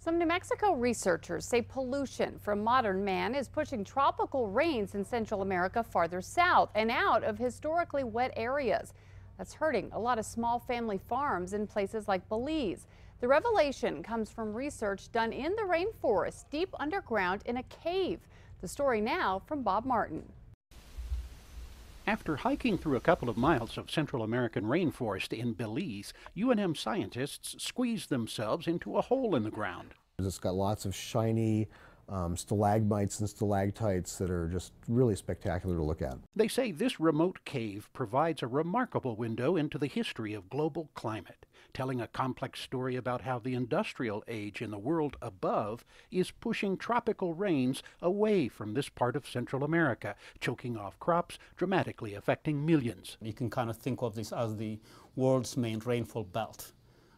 Some New Mexico researchers say pollution from modern man is pushing tropical rains in Central America farther south and out of historically wet areas. That's hurting a lot of small family farms in places like Belize. The revelation comes from research done in the rainforest deep underground in a cave. The story now from Bob Martin. After hiking through a couple of miles of Central American rainforest in Belize, UNM scientists squeezed themselves into a hole in the ground. It's got lots of shiny stalagmites and stalactites that are just really spectacular to look at. They say this remote cave provides a remarkable window into the history of global climate, telling a complex story about how the industrial age in the world above is pushing tropical rains away from this part of Central America, choking off crops, dramatically affecting millions. You can kind of think of this as the world's main rainfall belt.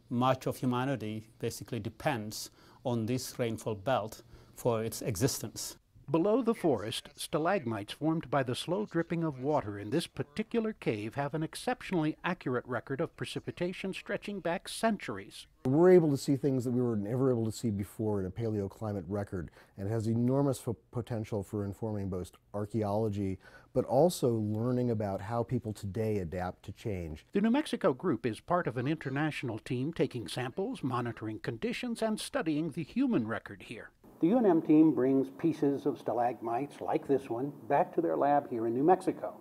Much of humanity basically depends on this rainfall belt for its existence. Below the forest, stalagmites formed by the slow dripping of water in this particular cave have an exceptionally accurate record of precipitation stretching back centuries. We're able to see things that we were never able to see before in a paleoclimate record, and it has enormous potential for informing both archaeology but also learning about how people today adapt to change. The New Mexico group is part of an international team taking samples, monitoring conditions, and studying the human record here. The UNM team brings pieces of stalagmites like this one back to their lab here in New Mexico.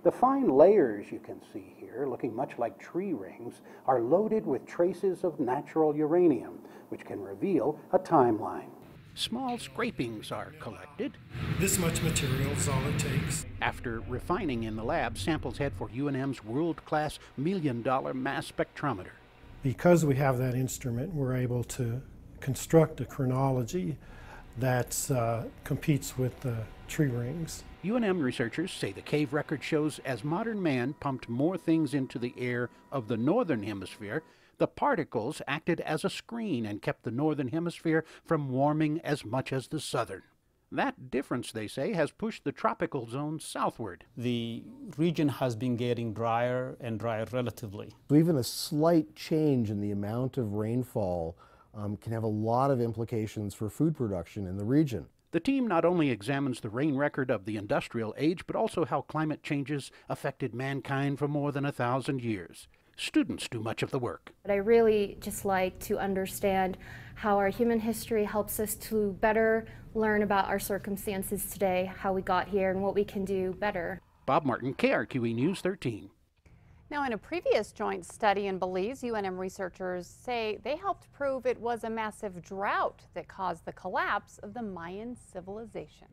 The fine layers you can see here, looking much like tree rings, are loaded with traces of natural uranium, which can reveal a timeline. Small scrapings are collected. This much material is all it takes. After refining in the lab, samples head for UNM's world-class $1 million mass spectrometer. Because we have that instrument, we're able to construct a chronology that competes with the tree rings. UNM researchers say the cave record shows as modern man pumped more things into the air of the northern hemisphere, the particles acted as a screen and kept the northern hemisphere from warming as much as the southern. That difference, they say, has pushed the tropical zone southward. The region has been getting drier and drier relatively. So even a slight change in the amount of rainfall can have a lot of implications for food production in the region. The team not only examines the rain record of the industrial age, but also how climate changes affected mankind for more than 1,000 years. Students do much of the work. I really just like to understand how our human history helps us to better learn about our circumstances today, how we got here, and what we can do better. Bob Martin, KRQE News 13. Now, in a previous joint study in Belize, UNM researchers say they helped prove it was a massive drought that caused the collapse of the Mayan civilization.